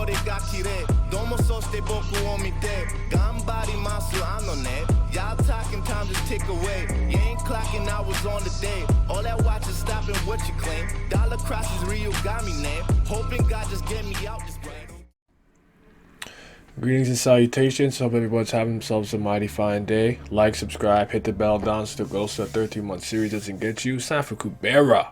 俺が綺麗どうもそして僕を見て頑張りますあのね Y'all talking time just tick away You ain't clocking hours on the day All that watch is stopping what you claim Dollar crosses real got me name Hoping God just get me out this game Greetings and salutations. Hope everyone's having themselves a mighty fine day. Like, subscribe, hit the bell down so the Ghost of 13-month series doesn't get you. It's time for Kubera.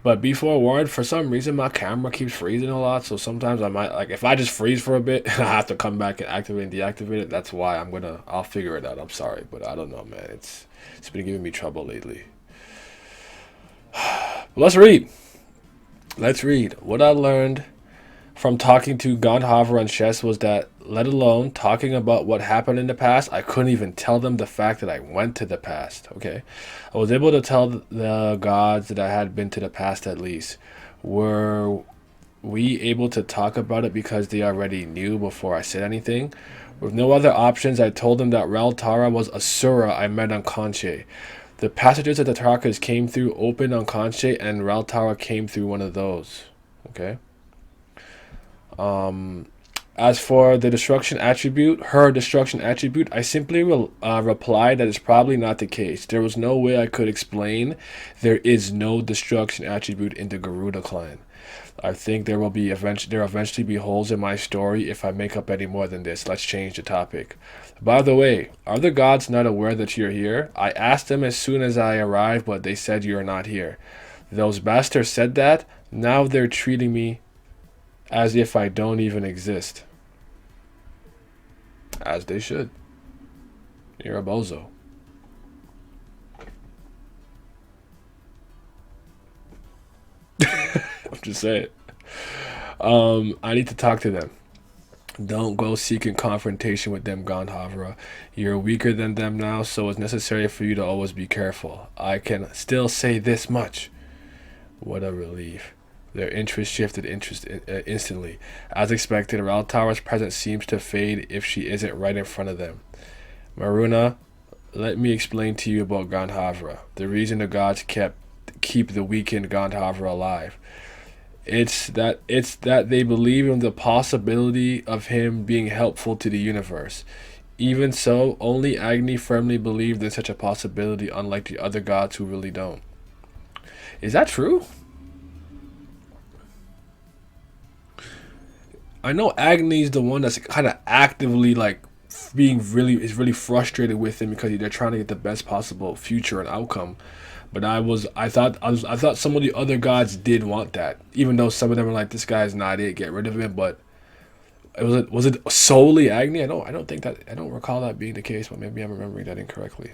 But be forewarned, for some reason my camera keeps freezing a lot, so sometimes I might, like, if I just freeze for a bit and I have to come back and activate and deactivate it, that's why I'll figure it out. I'm sorry, but I don't know, man. It's been giving me trouble lately. But let's read. What I learned from talking to Gandhavra and Chess was that, let alone talking about what happened in the past, I couldn't even tell them the fact that I went to the past, okay? I was able to tell the gods that I had been to the past at least. Were we able to talk about it because they already knew before I said anything? With no other options, I told them that Raltara was a Sura I met on Conche. The passages of the Tarakas came through open on Conche, and Raltara came through one of those, okay? As for the destruction attribute, her destruction attribute, I simply replied that it's probably not the case. There was no way I could explain there is no destruction attribute in the Garuda clan. I think there will eventually be holes in my story if I make up any more than this. Let's change the topic. By the way, are the gods not aware that you're here? I asked them as soon as I arrived, but they said you're not here. Those bastards said that. Now they're treating me as if I don't even exist. As they should. You're a bozo. I'm just saying. I need to talk to them. Don't go seeking confrontation with them, Gandhavra. You're weaker than them now, so it's necessary for you to always be careful. I can still say this much. What a relief. Their interest shifted instantly. As expected, Raltara's presence seems to fade if she isn't right in front of them. Maruna, let me explain to you about Gandhavra. The reason the gods keep the weakened Gandhavra alive. It's that they believe in the possibility of him being helpful to the universe. Even so, only Agni firmly believed in such a possibility, unlike the other gods who really don't. Is that true? I know Agni's the one that's kind of actively like is really frustrated with him because they're trying to get the best possible future and outcome. But I thought some of the other gods did want that, even though some of them are like, this guy's not it, get rid of him. But was it solely Agni? I don't recall that being the case, but maybe I'm remembering that incorrectly.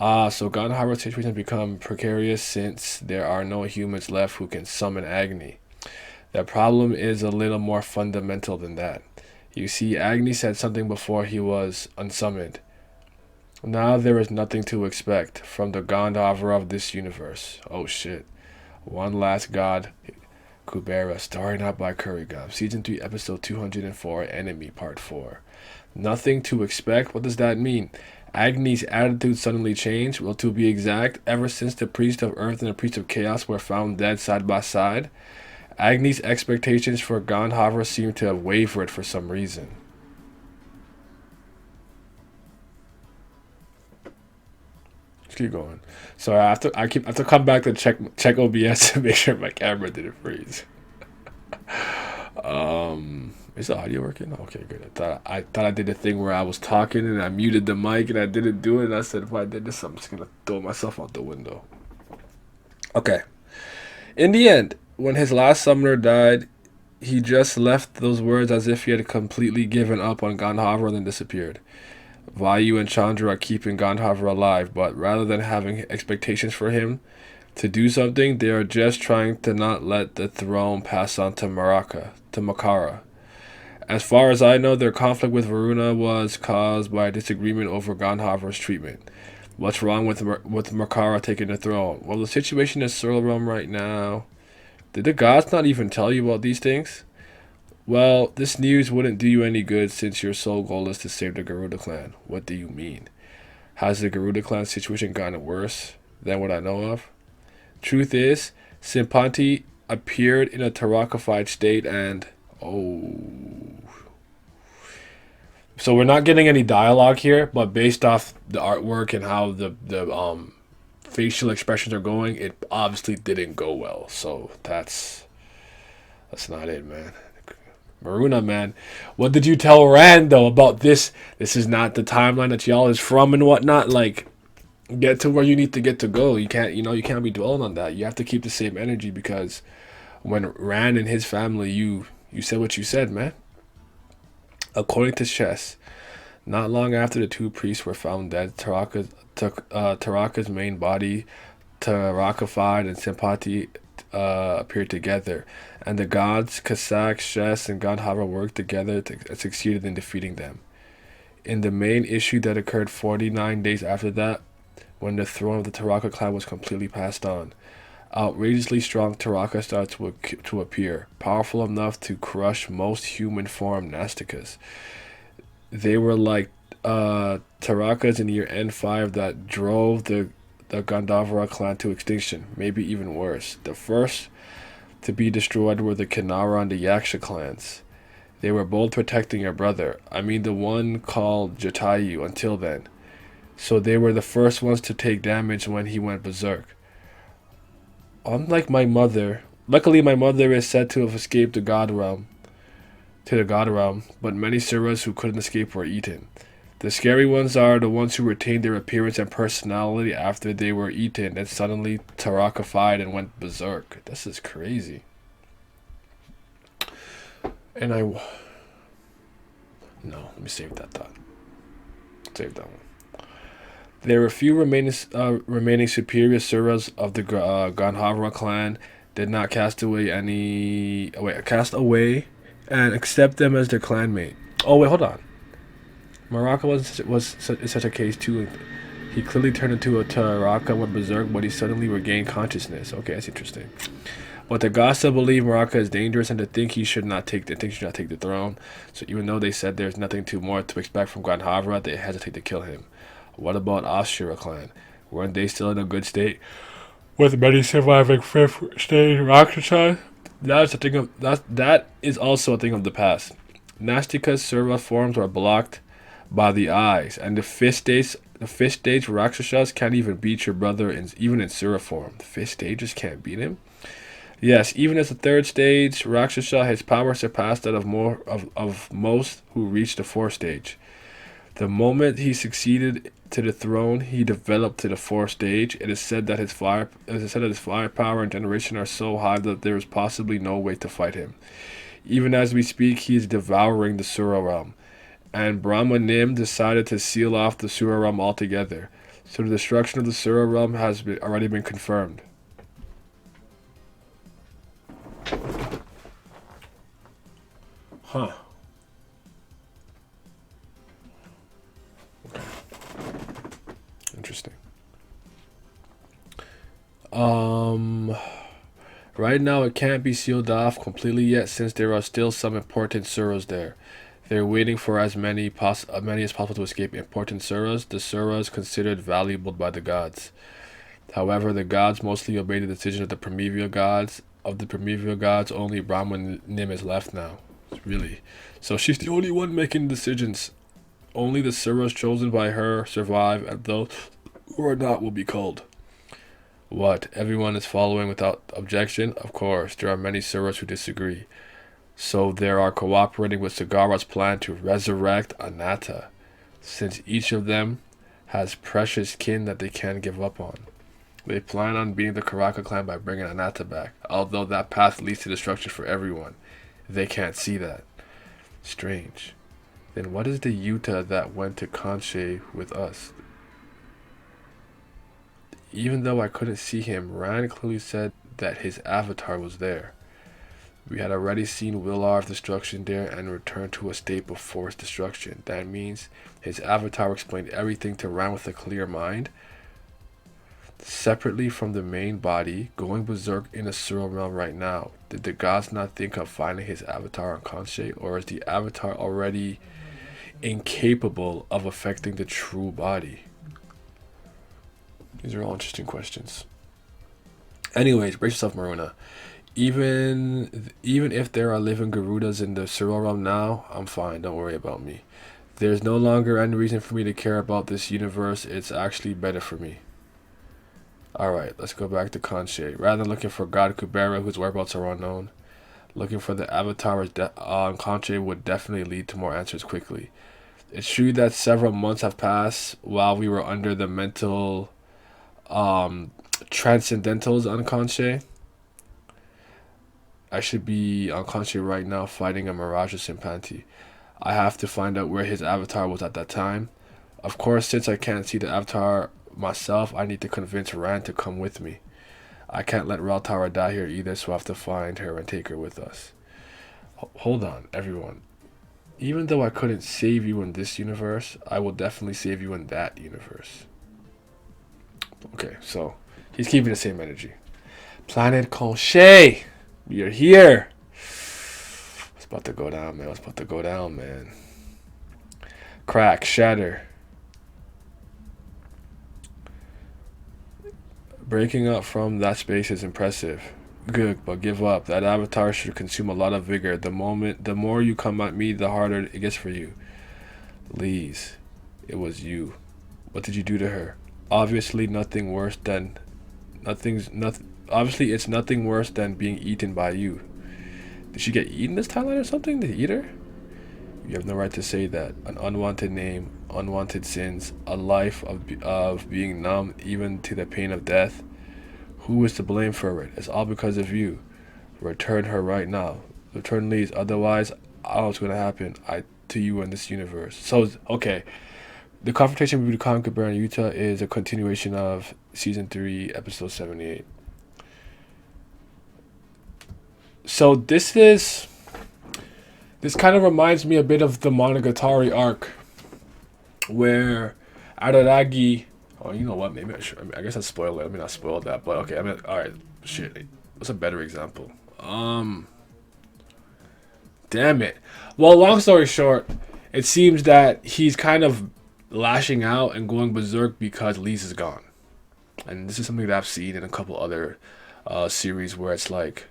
So Gandhavra's situation has become precarious since there are no humans left who can summon Agni. The problem is a little more fundamental than that. You see, Agni said something before he was unsummoned. Now there is nothing to expect from the Gandhavra of this universe. Oh shit. One last god, Kubera, starring out by Kurigam. Season 3, episode 204, Enemy, part 4. Nothing to expect? What does that mean? Agni's attitude suddenly changed? Well, to be exact, ever since the priest of earth and the priest of chaos were found dead side by side, Agni's expectations for Gandhavra seem to have wavered for some reason. Let's keep going. So I have to come back to check OBS to make sure my camera didn't freeze. Is the audio working? Okay, good. I thought I did the thing where I was talking and I muted the mic and I didn't do it. And I said if I did this, I'm just gonna throw myself out the window. Okay. In the end, when his last summoner died, he just left those words as if he had completely given up on Gandhavra and then disappeared. Vayu and Chandra are keeping Gandhavra alive, but rather than having expectations for him to do something, they are just trying to not let the throne pass on to Makara. As far as I know, their conflict with Varuna was caused by a disagreement over Gandhavra's treatment. What's wrong with Makara taking the throne? Well, the situation is Surrealm right now. Did the gods not even tell you about these things? Well, this news wouldn't do you any good since your sole goal is to save the Garuda clan. What do you mean? Has the Garuda clan situation gotten worse than what I know of? Truth is, Simpanti appeared in a Tarakafied state and... Oh. So we're not getting any dialogue here, but based off the artwork and how the facial expressions are going, it obviously didn't go well. So that's not it, man. Maruna, man, what did you tell Rand though about this? This is not the timeline that y'all is from and whatnot. Like, get to where you need to get to go. You can't, you can't be dwelling on that. You have to keep the same energy because when Rand and his family, you said what you said, man. According to Chess, not long after the two priests were found dead, Taraka's main body, Tarakafied and Sympati, appeared together, and the gods Kasak, Chess, and Gandhara worked together to succeeded in defeating them. In the main issue that occurred 49 days after that, when the throne of the Taraka clan was completely passed on, outrageously strong Taraka started to appear, powerful enough to crush most human form Nastikas. They were like Tarakas in year N5 that drove the Gandhavara clan to extinction, maybe even worse. The first to be destroyed were the Kinara and the Yaksha clans. They were both protecting your brother. I mean the one called Jatayu until then. So they were the first ones to take damage when he went berserk. Unlike my mother, luckily my mother is said to have escaped the god realm, but many Suras who couldn't escape were eaten. The scary ones are the ones who retained their appearance and personality after they were eaten and suddenly Tarakafied and went berserk. This is crazy. And no, let me save that thought. Save that one. There were few remaining superior Suras of the Gandhavara clan did not cast away and accept them as their clanmate. Oh wait, hold on. Maraka was such a case too. He clearly turned into a Taraka when berserk, but he suddenly regained consciousness. Okay, that's interesting. But the gods still believe Maraka is dangerous and to think he should not take the throne. So even though they said there's nothing too more to expect from Gandhavara, they hesitate to kill him. What about Ashura clan? Weren't they still in a good state? With many surviving fifth stage Rakshasa? That is also a thing of the past. Nastika's Sura forms are blocked by the eyes, and the fifth stage Rakshasas can't even beat your brother even in Sura form. The fifth stages can't beat him? Yes, even as the third stage Rakshasa, his power surpassed that of most who reached the fourth stage. The moment he succeeded to the throne, he developed to the fourth stage. It is said that his firepower and generation are so high that there is possibly no way to fight him. Even as we speak, he is devouring the Sura realm. And Brahma Nim decided to seal off the Sura realm altogether. So the destruction of the Sura realm has already been confirmed. Huh. Okay. Interesting. Right now it can't be sealed off completely yet since there are still some important Suras there. They're waiting for as many as possible to escape important Suras, the Suras considered valuable by the gods. However, the gods mostly obey the decision of the primordial gods. Of the primordial gods, only Brahma Nim is left now. Really. So she's the only one making decisions. Only the Suras chosen by her survive, and those who are not will be culled. What? Everyone is following without objection? Of course, there are many Suras who disagree. So they are cooperating with Sagara's plan to resurrect Anatta, since each of them has precious kin that they can't give up on. They plan on beating the Karaka clan by bringing Anatta back, although that path leads to destruction for everyone. They can't see that. Strange. Then what is the Yuta that went to Kanche with us? Even though I couldn't see him, Rand clearly said that his avatar was there. We had already seen Willar's destruction there and returned to a state of forced destruction. That means his avatar explained everything to Rand with a clear mind. Separately from the main body, going berserk in the Sura realm right now. Did the gods not think of finding his avatar on Kanche, or is the avatar already incapable of affecting the true body? These are all interesting questions. Anyways, brace yourself, Maruna. Even if there are living Garudas in the surreal realm now, I'm fine. Don't worry about me. There's no longer any reason for me to care about this universe. It's actually better for me. Alright, let's go back to Kanche. Rather than looking for God Kubera, whose whereabouts are unknown, looking for the avatar on Kanche would definitely lead to more answers quickly. It's true that several months have passed while we were under the mental transcendentals on Kanche. I should be on Kanche right now fighting a Mirage of Simpanti. I have to find out where his avatar was at that time. Of course, since I can't see the avatar myself, I need to convince Ran to come with me. I can't let Raltara die here either, so I have to find her and take her with us. Hold on, everyone. Even though I couldn't save you in this universe, I will definitely save you in that universe. Okay, so he's keeping the same energy. Planet Kanche, we are here. It's about to go down, man. It's about to go down, man. Crack, shatter. Breaking up from that space is impressive. Good, but give up. That avatar should consume a lot of vigor. The more you come at me, the harder it gets for you. Lise, it was you. What did you do to her? Obviously, Obviously, it's nothing worse than being eaten by you. Did she get eaten this timeline or something? Did you eat her? You have no right to say that. An unwanted name, unwanted sins, a life of being numb even to the pain of death. Who is to blame for it? It's all because of you. Return her right now. Return Lise. Otherwise, I don't know what's going to happen to you in this universe. So, okay. The confrontation between Khan, Kubera, and Yuta is a continuation of Season 3, Episode 78. So this kind of reminds me a bit of the Monogatari arc, where Araragi. Oh, you know what? Maybe I guess I spoiled it. Let me not spoil that. But okay, all right. Shit. What's a better example? Damn it. Well, long story short, it seems that he's kind of lashing out and going berserk because Lise is gone, and this is something that I've seen in a couple other series where it's like,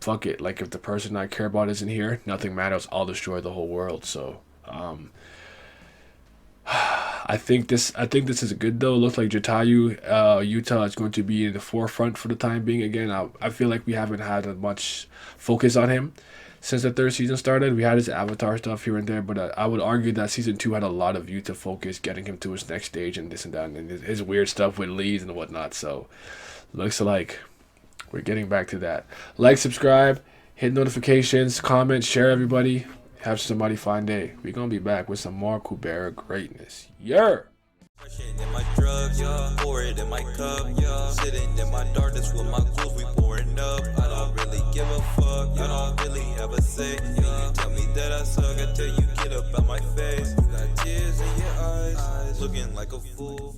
fuck it. Like if the person I care about isn't here, nothing matters. I'll destroy the whole world. So, I think this is good though. It looks like Jatayu Yuta is going to be in the forefront for the time being again. I feel like we haven't had much focus on him since the third season started. We had his avatar stuff here and there, but I would argue that season 2 had a lot of Yuta focus, getting him to his next stage and this and that, and his weird stuff with Lise and whatnot. So looks like we're getting back to that. Like, subscribe, hit notifications, comment, share, everybody. Have somebody fine day. We're gonna be back with some more Kubera greatness. Yeah. In my drugs, yeah. Pour it in my cup, yeah. Sitting in my darkness with my ghouls, we pouring up. I don't really give a fuck, I don't really have a say. Yeah. You tell me that I suck, I tell you get up out my face. You got tears in your eyes, looking like a fool.